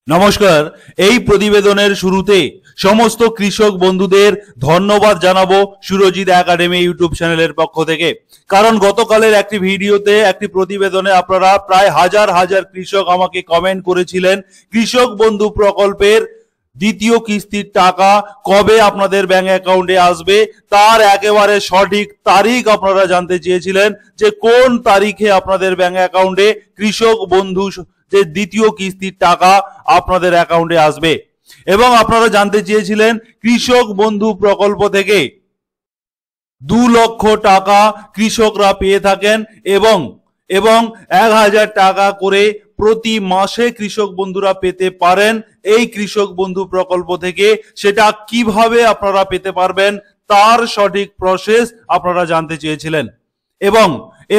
নমস্কার। এই প্রতিবেদনের শুরুতে সমস্ত কৃষক বন্ধুদের ধন্যবাদ জানাবো সুরজিৎ একাডেমি ইউটিউব চ্যানেলের পক্ষ থেকে। কারণ গতকালের একটি ভিডিওতে একটি প্রতিবেদনে আপনারা প্রায় হাজার হাজার কৃষক আমাকে কমেন্ট করেছিলেন কৃষক বন্ধু প্রকল্পের দ্বিতীয় কিস্তির টাকা কবে আপনাদের ব্যাংক অ্যাকাউন্টে আসবে তার একেবারে সঠিক তারিখ আপনারা জানতে চেয়েছিলেন, যে কোন তারিখে আপনাদের ব্যাংক অ্যাকাউন্টে কৃষক বন্ধু যে দ্বিতীয় কিস্তির টাকা আপনাদের অ্যাকাউন্টে আসবে। এবং আপনারা জানতে চেয়েছিলেন কৃষক বন্ধু প্রকল্প থেকে 2 লক্ষ টাকা কৃষকরা পেয়ে থাকেন এবং এবং 1000 টাকা করে প্রতি মাসে কৃষক বন্ধুরা পেতে পারেন এই কৃষক বন্ধু প্রকল্প থেকে। সেটা কিভাবে আপনারা পেতে পারবেন তার সঠিক প্রসেস আপনারা জানতে চেয়েছিলেন। এবং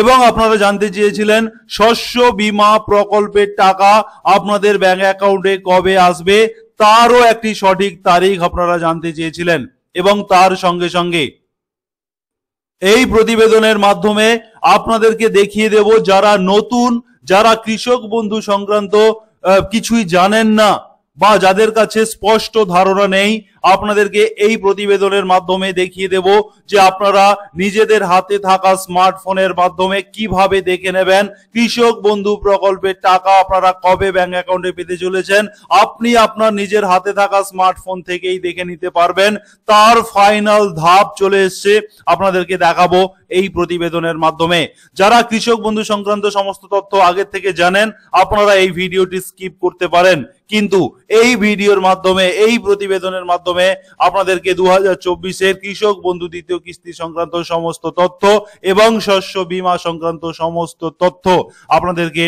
এবং আপনারা জানতে চেয়েছিলেন শস্য বীমা প্রকল্পের টাকা আপনাদের ব্যাংক অ্যাকাউন্টে কবে আসবে তারও একটি সঠিক তারিখ আপনারা জানতে চেয়েছিলেন। এবং তার সঙ্গে সঙ্গে এই প্রতিবেদনের মাধ্যমে আপনাদেরকে দেখিয়ে দেব যারা নতুন, যারা কৃষক বন্ধু সংক্রান্ত কিছুই জানেন না বা যাদের কাছে স্পষ্ট ধারণা নেই, আপনাদেরকে এই প্রতিবেদনের মাধ্যমে দেখিয়ে দেব যে আপনারা নিজেদের হাতে থাকা স্মার্টফোনের মাধ্যমে কিভাবে দেখে নেবেন কৃষক বন্ধু প্রকল্পের টাকা আপনারা কবে ব্যাংক অ্যাকাউন্টে পেতে চলেছেন। আপনি আপনার নিজের হাতে থাকা স্মার্টফোন থেকেই দেখে নিতে পারবেন। তার ফাইনাল ধাপ চলে এসছে, আপনাদেরকে দেখাবো এই প্রতিবেদনের মাধ্যমে। যারা কৃষক বন্ধু সংক্রান্ত সমস্ত তথ্য আগে থেকে জানেন আপনারা এই ভিডিওটি স্কিপ করতে পারেন, কিন্তু এই ভিডিওর মাধ্যমে এই প্রতিবেদনের মাধ্যমে আপনাদেরকে 2024-এর কৃষক বন্ধু দ্বিতীয় কিস্তি সংক্রান্ত সমস্ত তথ্য এবং শস্য বীমা সংক্রান্ত সমস্ত তথ্য আপনাদেরকে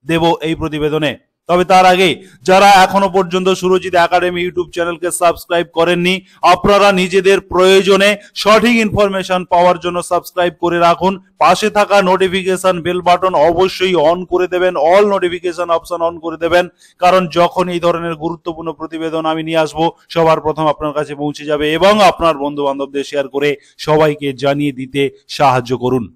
দেব এই প্রতিবেদনে। তবে তার আগে যারা এখনো পর্যন্ত সুরজিৎ একাডেমি ইউটিউব চ্যানেলকে সাবস্ক্রাইব করেননি, আপনারা নিজেদের প্রয়োজনে সঠিক ইনফরমেশন পাওয়ার জন্য সাবস্ক্রাইব করে রাখুন। পাশে থাকা নোটিফিকেশন বেল বাটন অবশ্যই অন করে দেবেন, অল নোটিফিকেশন অপশন অন করে দেবেন, কারণ যখন এই ধরনের গুরুত্বপূর্ণ প্রতিবেদন আমি নিয়ে আসবো সবার প্রথম আপনার কাছে পৌঁছে যাবে। এবং আপনার বন্ধু বান্ধবদের শেয়ার করে সবাইকে জানিয়ে দিতে সাহায্য করুন।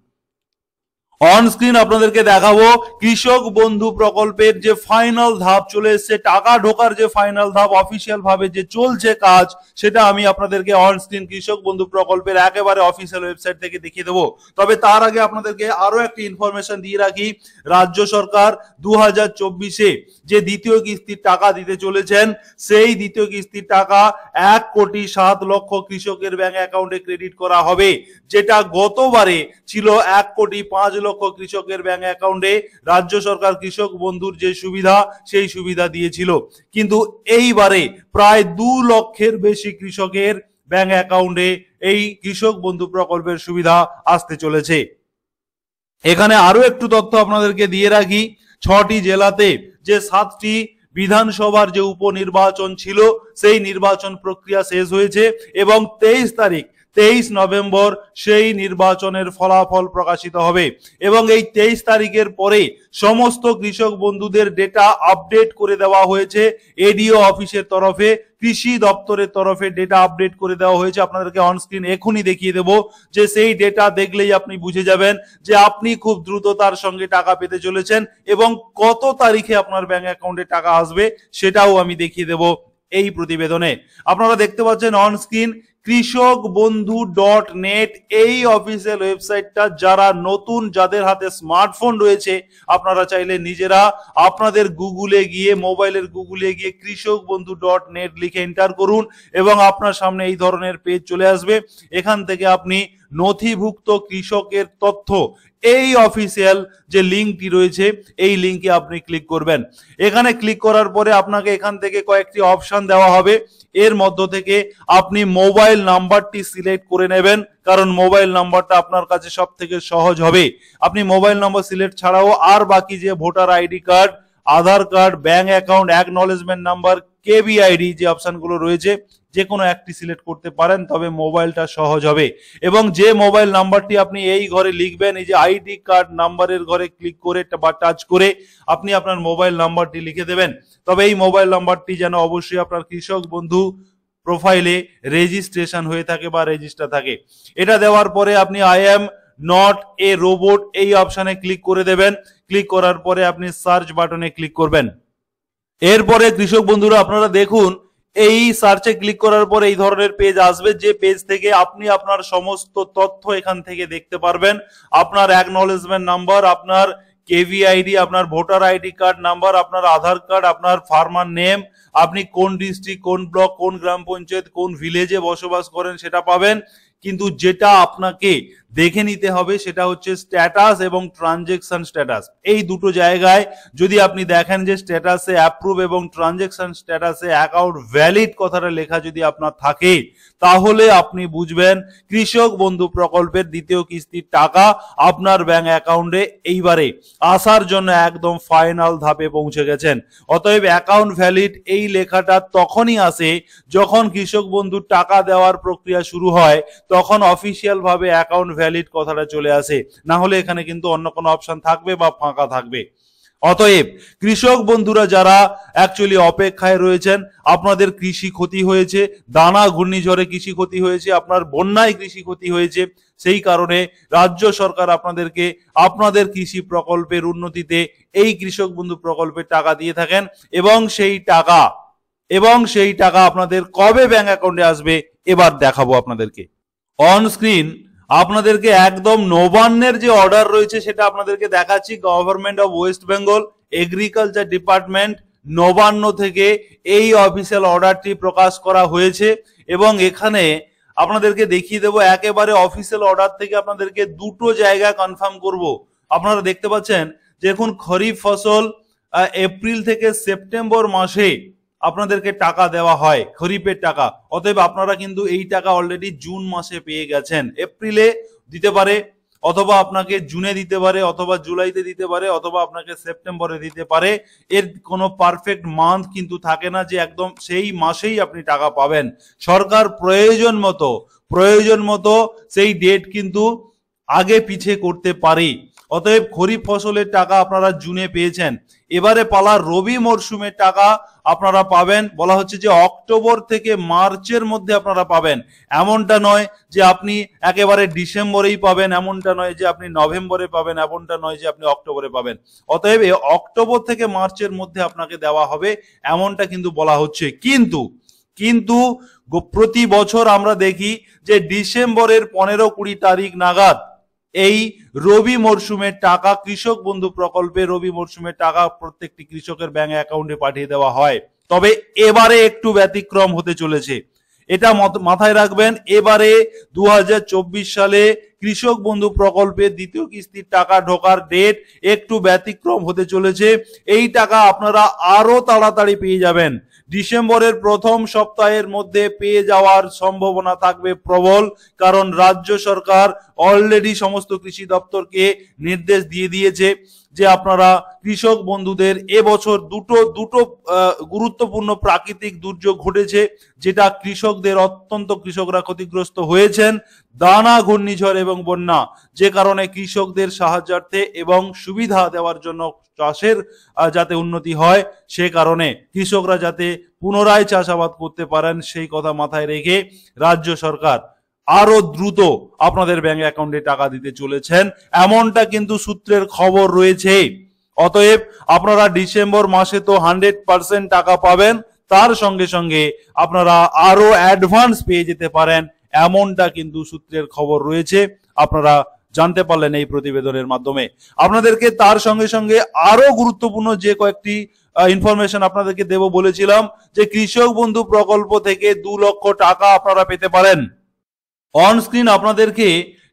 অন স্ক্রিন আপনাদেরকে দেখাবো কৃষক বন্ধু প্রকল্পের যে ফাইনাল ধাপ চলে এসেছে, টাকা ঢোকার যে ফাইনাল ধাপ অফিসিয়াল ভাবে যে চলছে কাজ, সেটা আমি আপনাদেরকে অন স্ক্রিন কৃষক বন্ধু প্রকল্পের একেবারে অফিসিয়াল ওয়েবসাইট থেকে দেখিয়ে দেবো। তবে তার আগে আপনাদেরকে আরো একটি ইনফরমেশন দিয়ে রাখি। রাজ্য সরকার 2024-এ যে দ্বিতীয় কিস্তির টাকা দিতে চলেছেন, সেই দ্বিতীয় কিস্তির টাকা 1,07,00,000 কৃষকের ব্যাংক অ্যাকাউন্টে ক্রেডিট করা হবে, যেটা গতবারে ছিল 1,05,00,000 কৃষকের ব্যাংক অ্যাকাউন্টে। রাজ্য সরকার কৃষক বন্ধুর যে সুবিধা সেই সুবিধা দিয়েছিল, কিন্তু এইবারে প্রায় 2 লক্ষের বেশি কৃষকের ব্যাংক অ্যাকাউন্টে এই কৃষক বন্ধু প্রকল্পের সুবিধা আসতে চলেছে। এখানে আরো একটু তথ্য আপনাদেরকে দিয়ে রাখি। 6টি জেলাতে যে 7টি বিধানসভার যে উপনির্বাচন ছিল সেই নির্বাচন প্রক্রিয়া শেষ হয়েছে এবং 23 নভেম্বর সেই নির্বাচনের ফলাফল প্রকাশিত হবে। এবং এই 23 তারিখের পরে সমস্ত কৃষক বন্ধুদের ডেটা আপডেট করে দেওয়া হয়েছে। এডিও অফিসের তরফে, কৃষি দপ্তরের তরফে ডেটা আপডেট করে দেওয়া হয়েছে। আপনাদেরকে অন স্ক্রিন এখনই দেখিয়ে দেব, যে সেই ডেটা দেখলেই আপনি বুঝে যাবেন যে আপনি খুব দ্রুততার সঙ্গে টাকা পেতে চলেছেন এবং কত তারিখে আপনার ব্যাংক অ্যাকাউন্টে টাকা আসবে সেটাও আমি দেখিয়ে দেব এই প্রতিবেদনে। আপনারা দেখতে পাচ্ছেন অন স্ক্রিন কৃষকবন্ধু.net এই অফিসিয়াল ওয়েবসাইটটা। যারা নতুন, যাদের হাতে স্মার্টফোন রয়েছে, আপনারা চাইলে নিজেরা আপনাদের গুগলে গিয়ে, মোবাইলের গুগলে গিয়ে কৃষকবন্ধু.net লিখে এন্টার করুন এবং আপনার সামনে এই ধরনের পেজ চলে আসবে। এখান থেকে আপনি নথিভুক্ত কৃষকের তথ্য এই অফিসিয়াল যে লিঙ্কটি রয়েছে এই লিঙ্কে আপনি ক্লিক করবেন। এখানে ক্লিক করার পরে আপনাকে এখান থেকে কয়েকটি অপশন দেওয়া হবে। এর মধ্য থেকে আপনি মোবাইল নাম্বারটি সিলেক্ট করে নেবেন, কারণ মোবাইল নাম্বারটা আপনার কাছে সব থেকে সহজ হবে। আপনি মোবাইল নাম্বার সিলেক্ট ছাড়াও আর বাকি যে voter ID card, Aadhaar card, bank account, acknowledgement number, KBID যে অপশনগুলো রয়েছে যে কোনো একটি সিলেক্ট করতে পারেন, তবে মোবাইলটা সহজ হবে। এবং যে মোবাইল নাম্বারটি আপনি এই ঘরে লিখবেন, এই যে আইডি কার্ড নাম্বারের ঘরে ক্লিক করে বা টাচ করে আপনি আপনার মোবাইল নাম্বারটি লিখে দেবেন। তবে এই মোবাইল নাম্বারটি যেন অবশ্যই আপনার কৃষক বন্ধু প্রোফাইলে রেজিস্ট্রেশন হয়ে থাকে বা রেজিস্টার থাকে। এটা দেওয়ার পরে আপনি I am not a robot এই অপশনে ক্লিক করে দেবেন। ক্লিক করার পরে আপনি সার্চ বাটনে ক্লিক করবেন। এরপরে কৃষক বন্ধুরা আপনারা দেখুন, এই সার্চে ক্লিক করার পর এই ধরনের পেজ আসবে, যে পেজ থেকে আপনি আপনার সমস্ত তথ্য এখান থেকে দেখতে পারবেন। আপনার অ্যাকনলেজমেন্ট নাম্বার, আপনার কেভিআইডি, আপনার ভোটার আইডি কার্ড নাম্বার, আপনার আধার কার্ড, আপনার ফার্মার নেম, আপনি কোন ডিস্ট্রিক্ট, কোন ব্লক, কোন গ্রাম পঞ্চায়েত, কোন ভিলেজে বসবাস করেন সেটা পাবেন। কিন্তু যেটা আপনাকে দেখে নিতে হবে সেটা হচ্ছে স্ট্যাটাস এবং ট্রানজেকশন স্ট্যাটাস। এই দুটো জায়গায় যদি আপনি দেখেন যে স্ট্যাটাসে অ্যাপ্রুভ এবং ট্রানজেকশন স্ট্যাটাসে অ্যাকাউন্ট ভ্যালিড কথাটা লেখা যদি আপনার থাকে, তাহলে আপনি বুঝবেন কৃষক বন্ধু প্রকল্পের দ্বিতীয় কিস্তির টাকা আপনার ব্যাংক অ্যাকাউন্টে এইবারে আসার জন্য একদম ফাইনাল ধাপে পৌঁছে গেছেন। অতএব অ্যাকাউন্ট ভ্যালিড এই লেখাটা তখনই আসে যখন কৃষক বন্ধুর টাকা দেওয়ার প্রক্রিয়া শুরু হয়, তখন অফিসিয়াল ভাবে অ্যাকাউন্ট ভ্যালিড কথাটা চলে আসে। না হলে এখানে কিন্তু অন্য কোনো অপশন থাকবে বা ফাঁকা থাকবে। অতএব কৃষক বন্ধুরা যারা অ্যাকচুয়ালি অপেক্ষায় রয়েছেন, আপনাদের কৃষি ক্ষতি হয়েছে, দানা ঘূর্ণিঝড়ে কৃষি ক্ষতি হয়েছে, আপনার বন্যায় কৃষি ক্ষতি হয়েছে, সেই কারণে রাজ্য সরকার আপনাদেরকে আপনাদের কৃষি প্রকল্পের উন্নতিতে এই কৃষক বন্ধু প্রকল্পের টাকা দিয়ে থাকেন। এবং সেই টাকা আপনাদের কবে ব্যাংক অ্যাকাউন্টে আসবে এবার দেখাবো আপনাদেরকে। অন স্ক্রিন আপনাদেরকে একদম নবান্নের যে অর্ডার রয়েছে সেটা আপনাদেরকে দেখাচ্ছি। Government of West Bengal agriculture department Nabanna থেকে এই অফিসিয়াল অর্ডারটি প্রকাশ করা হয়েছে এবং এখানে আপনাদেরকে দেখিয়ে দেবো একেবারে অফিসিয়াল অর্ডার থেকে আপনাদেরকে দুটো জায়গা কনফার্ম করব। আপনারা দেখতে পাচ্ছেন যে এখন খরিফ ফসল এপ্রিল থেকে সেপ্টেম্বর মাসে আপনাদেরকে টাকা দেওয়া হয়, খরিফের টাকা। অতএব আপনারা কিন্তু এই টাকা অলরেডি জুন মাসে পেয়ে গেছেন। এপ্রিলে দিতে পারে, অথবা আপনাকে জুনে দিতে পারে, অথবা জুলাইতে দিতে পারে, অথবা আপনাকে সেপ্টেম্বরে দিতে পারে। এর কোনো পারফেক্ট মান্থ কিন্তু থাকে না যে একদম সেই মাসেই আপনি টাকা পাবেন। সরকার প্রয়োজন মতো সেই ডেট কিন্তু আগে পিছে করতে পারে। অতএব খরিফ ফসলের টাকা আপনারা জুনে পেয়েছেন, এবারে পালা রবি মরশুমের টাকা আপনারা পাবেন। বলা হচ্ছে যে অক্টোবর থেকে মার্চের মধ্যে আপনারা পাবেন। এমনটা নয় যে আপনি একেবারে ডিসেম্বরেই পাবেন, এমনটা নয় যে আপনি নভেম্বরে পাবেন, এমনটা নয় যে আপনি অক্টোবরে পাবেন। অতএব অক্টোবর থেকে মার্চের মধ্যে আপনাকে দেওয়া হবে এমনটা কিন্তু বলা হচ্ছে। কিন্তু প্রতি বছর আমরা দেখি যে ডিসেম্বরের 15-20 তারিখ নাগাদ এই রবি মরশুমের টাকা, কৃষক বন্ধু প্রকল্পে রবি মরশুমের টাকা প্রত্যেকটি কৃষকের ব্যাংক অ্যাকাউন্টে পাঠিয়ে দেওয়া হয়। তবে এবারে একটু ব্যতিক্রম হতে চলেছে, এটা মাথায় রাখবেন। এবারে 2024 সালে কৃষক বন্ধু প্রকল্পের দ্বিতীয় কিস্তির টাকা ঢোকার ডেট একটু ব্যতিক্রম হতে চলেছে। এই টাকা আপনারা আরো তাড়াতাড়ি পেয়ে যাবেন। ডিসেম্বরের প্রথম সপ্তাহের মধ্যে পেয়ে যাওয়ার সম্ভাবনা থাকবে প্রবল, কারণ রাজ্য সরকার অলরেডি সমস্ত কৃষি দপ্তরকে নির্দেশ দিয়ে দিয়েছে যে আপনারা কৃষক বন্ধুদের এবছর দুটো গুরুত্বপূর্ণ প্রাকৃতিক দুর্যোগ ঘটেছে, যেটা কৃষকরা ক্ষতিগ্রস্ত হয়েছেন, দানা ঘূর্ণিঝড় এবং বন্যা, যে কারণে কৃষকদের সাহায্যার্থে এবং সুবিধা দেওয়ার জন্য চাষের যাতে উন্নতি হয়, সে কারণে কৃষকরা যাতে পুনরায় চাষাবাদ করতে পারেন, সেই কথা মাথায় রেখে রাজ্য সরকার আরো দ্রুত আপনাদের ব্যাংক অ্যাকাউন্টে টাকা দিতে চলেছেন, এমনটা কিন্তু সূত্রের খবর রয়েছে। অতএব আপনারা ডিসেম্বর মাসে তো 100% টাকা পাবেন, তার সঙ্গে সঙ্গে আপনারা আরো অ্যাডভান্স পেয়ে যেতে পারেন, এমনটা কিন্তু সূত্রের খবর রয়েছে। আপনারা জানতে পারলেন এই প্রতিবেদনের মাধ্যমে। আপনাদেরকে তার সঙ্গে সঙ্গে আরো গুরুত্বপূর্ণ যে কয়েকটি ইনফরমেশন আপনাদেরকে দেব বলেছিলাম, যে কৃষক বন্ধু প্রকল্প থেকে 2 লক্ষ টাকা আপনারা পেতে পারেন। অন স্ক্রিন আপনাদেরকে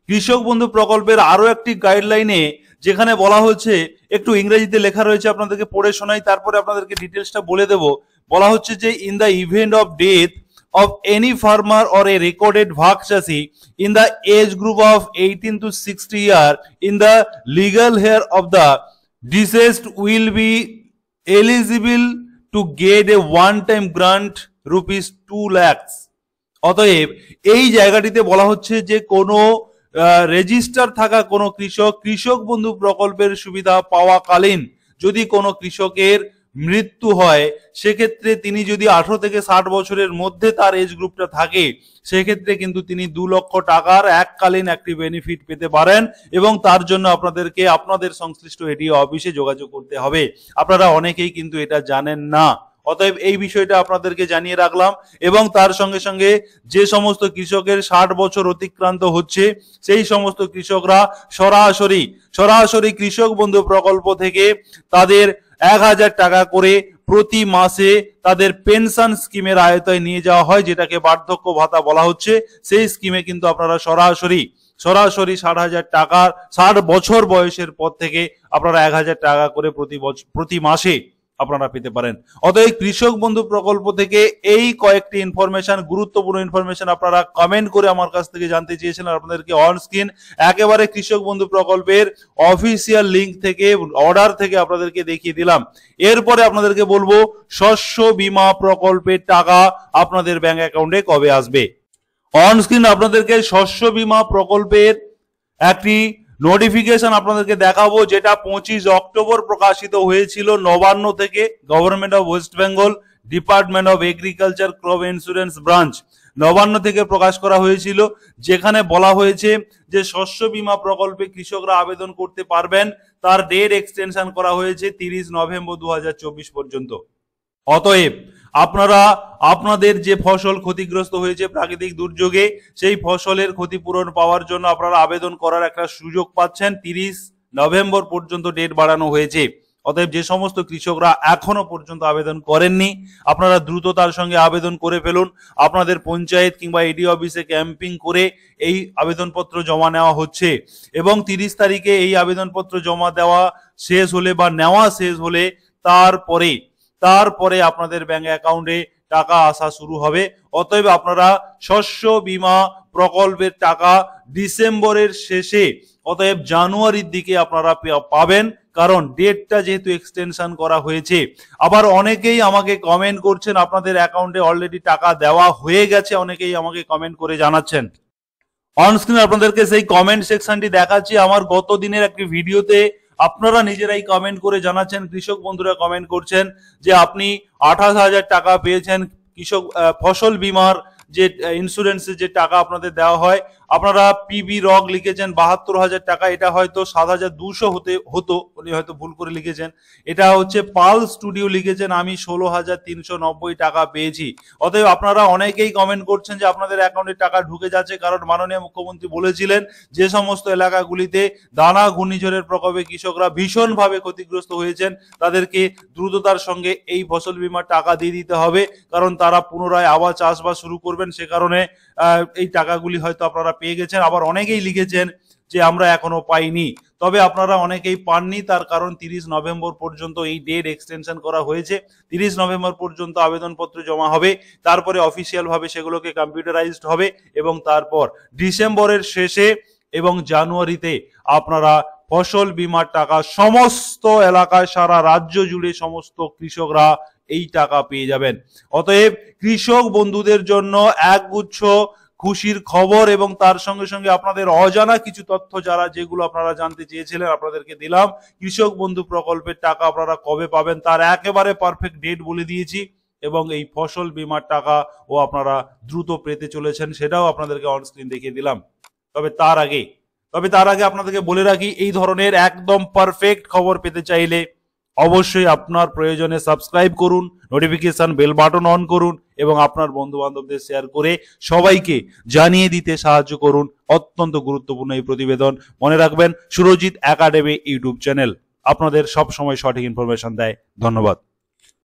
কৃষক বন্ধু প্রকল্পের আরো একটি গাইডলাইনে যেখানে বলা হচ্ছে, একটু ইংরেজিতে লেখা রয়েছে, আপনাদেরকে পড়ে শোনাই, তারপরে আপনাদেরকে ডিটেলসটা বলে দেব। বলা হচ্ছে যে in the event of death of any farmer or a recorded bhag chashi in the age group of 18 to 60 year in the legal heir of the deceased will be eligible to get a one-time grant rupees 2 lakhs. অতএব এই জায়গাটিতে বলা হচ্ছে যে কোনো register থাকা কোনো কৃষক বন্ধু প্রকল্পের সুবিধা পাওয়াকালীন যদি কোনো কৃষকের মৃত্যু হয়, সেক্ষেত্রে তিনি যদি 18 থেকে 60 বছরের মধ্যে তার এজ গ্রুপটা থাকে, সেক্ষেত্রে কিন্তু তিনি 2 লক্ষ টাকার এককালীন একটি বেনিফিট পেতে পারেন এবং তার জন্য আপনাদেরকে আপনাদের সংশ্লিষ্ট এডিও অফিসে যোগাযোগ করতে হবে। আপনারা অনেকেই কিন্তু এটা জানেন না, অতএব এই বিষয়টা আপনাদেরকে জানিয়ে রাখলাম। এবং তার সঙ্গে সঙ্গে যে সমস্ত কৃষকের 60 বছর অতিক্রান্ত হচ্ছে, সেই সমস্ত কৃষকরা সরাসরি কৃষক বন্ধু প্রকল্প থেকে তাদের 1000 টাকা করে প্রতি মাসে তাদের পেনশন স্কিমের আয়তায় নিয়ে যাওয়া হয়, যেটাকে বার্ধক্য ভাতা বলা হচ্ছে। সেই স্কিমে কিন্তু আপনারা সরাসরি 60,000 টাকা 60 বছর বয়সের পর থেকে আপনারা 1000 টাকা করে প্রতি মাসে আপনারা পেতে পারেন। অতএব কৃষক বন্ধু প্রকল্প থেকে এই কয়েকটি ইনফরমেশন, গুরুত্বপূর্ণ ইনফরমেশন আপনারা কমেন্ট করে আমার কাছ থেকে জানতে চেয়েছিলেন। আপনাদেরকে অন স্ক্রিন একেবারে কৃষক বন্ধু প্রকল্পের অফিসিয়াল লিংক থেকে, অর্ডার থেকে আপনাদেরকে দেখিয়ে দিলাম। এরপরে আপনাদেরকে বলবো শস্য বীমা প্রকল্পের টাকা আপনাদের ব্যাংক অ্যাকাউন্টে কবে আসবে। অন স্ক্রিন আপনাদেরকে শস্য বীমা প্রকল্পের একটি নোটিফিকেশন আপনাদেরকে দেখাবো, যেটা 25 অক্টোবর প্রকাশিত হয়েছিল নবান্ন থেকে, government of West Bengal, department of agriculture, crop insurance branch, Nabanna থেকে প্রকাশ করা হয়েছিল। যেখানে বলা হয়েছে যে শস্য বীমা প্রকল্পে কৃষকরা আবেদন করতে পারবেন, তার ডেট এক্সটেনশন করা হয়েছে 30 নভেম্বর 2024 পর্যন্ত। অতএব আপনারা আপনাদের যে ফসল ক্ষতিগ্রস্ত হয়েছে প্রাকৃতিক দুর্যোগে, সেই ফসলের ক্ষতিপূরণ পাওয়ার জন্য আপনারা আবেদন করার একটা সুযোগ পাচ্ছেন। 30 নভেম্বর পর্যন্ত ডেট বাড়ানো হয়েছে। অতএব যে সমস্ত কৃষকরা এখনো পর্যন্ত আবেদন করেননি, আপনারা দ্রুততার সঙ্গে আবেদন করে ফেলুন। আপনাদের পঞ্চায়েত কিংবা এডি অফিসে ক্যাম্পিং করে এই আবেদনপত্র জমা নেওয়া হচ্ছে এবং 30 তারিখে এই আবেদনপত্র জমা দেওয়া শেষ হলে বা নেওয়া শেষ হলে তারপরে আপনাদের ব্যাংক অ্যাকাউন্টে টাকা আসা শুরু হবে। অতএব আপনারা শস্য বীমা প্রকল্পের টাকা ডিসেম্বরের শেষে, অতএব জানুয়ারির দিকে আপনারা পাবেন, কারণ ডেটটা যেহেতু এক্সটেনশন করা হয়েছে। আবার অনেকেই আমাকে কমেন্ট করছেন আপনাদের অ্যাকাউন্টে অলরেডি টাকা দেওয়া হয়ে গেছে, অনেকেই আমাকে কমেন্ট করে জানাচ্ছেন। অন স্ক্রিন আপনাদেরকে সেই কমেন্ট সেকশনটি দেখাচ্ছি। আমার গত দিনের একটি ভিডিওতে আপনারা নিজেরাই কমেন্ট করে জানাচ্ছেন, কৃষক বন্ধুরা কমেন্ট করছেন যে আপনি 28,000 টাকা পেয়েছেন কৃষক ফসল বীমার যে ইন্স্যুরেন্সের যে টাকা আপনাদের দেওয়া হয়। আপনারা পিবি রগ লিখেছেন 72,000 টাকা, এটা হয়তো 7,200 হতো, উনি হয়তো ভুল করে লিখেছেন। এটা হচ্ছে পাল স্টুডিও লিখেছেন আমি 16,390 টাকা পেয়েছি। অতএব আপনারা অনেকেই কমেন্ট করছেন যে আপনাদের অ্যাকাউন্টে টাকা ঢুকে যাচ্ছে, কারণ মাননীয় মুখ্যমন্ত্রী বলেছিলেন যে সমস্ত এলাকাগুলিতে দানা ঘূর্ণিঝড়ের প্রকোপে কৃষকরা ভীষণভাবে ক্ষতিগ্রস্ত হয়েছেন, তাদেরকে দ্রুততার সঙ্গে এই ফসল বীমার টাকা দিয়ে দিতে হবে, কারণ তারা পুনরায় আবার চাষবাস শুরু করবেন। সে কারণে এই টাকাগুলি হয়তো আপনারা পেয়ে গেছেন। আবার অনেকেই লিখেছেন যে আমরা এখনো পাইনি, তবে আপনারা অনেকেই পাননি, তার কারণ 30 নভেম্বর পর্যন্ত এই ডেট এক্সটেনশন করা হয়েছে। 30 নভেম্বর পর্যন্ত আবেদনপত্র জমা হবে, তারপরে অফিসিয়াল ভাবে সেগুলোকে কম্পিউটারাইজড হবে এবং তারপর ডিসেম্বরের শেষে এবং জানুয়ারিতে আপনারা ফসল বীমার টাকা সমস্ত এলাকায়, সারা রাজ্য জুড়ে সমস্ত কৃষকরা এই টাকা পেয়ে যাবেন। অতএব কৃষক বন্ধুদের জন্য একগুচ্ছ খুশির খবর এবং তার সঙ্গে সঙ্গে আপনাদের অজানা কিছু তথ্য যেগুলো আপনারা জানতে চেয়েছিলেন আপনাদেরকে দিলাম। কৃষক বন্ধু প্রকল্পের টাকা আপনারা কবে পাবেন তার একেবারে পারফেক্ট ডেট বলে দিয়েছি এবং এই ফসল বীমার টাকা ও আপনারা দ্রুত পেতে চলেছেন, সেটাও আপনাদেরকে অন স্ক্রিন দেখিয়ে দিলাম। তবে তার আগে আপনাদেরকে বলে রাখি, এই ধরনের একদম পারফেক্ট খবর পেতে চাইলে অবশ্যই আপনার প্রয়োজনে সাবস্ক্রাইব করুন, নোটিফিকেশন বেল বাটন অন করুন এবং আপনার বন্ধু বান্ধবদের শেয়ার করে সবাইকে জানিয়ে দিতে সাহায্য করুন। অত্যন্ত গুরুত্বপূর্ণ এই প্রতিবেদন। মনে রাখবেন, সুরজিৎ একাডেমি ইউটিউব চ্যানেল আপনাদের সব সময় সঠিক ইনফরমেশন দেয়। ধন্যবাদ।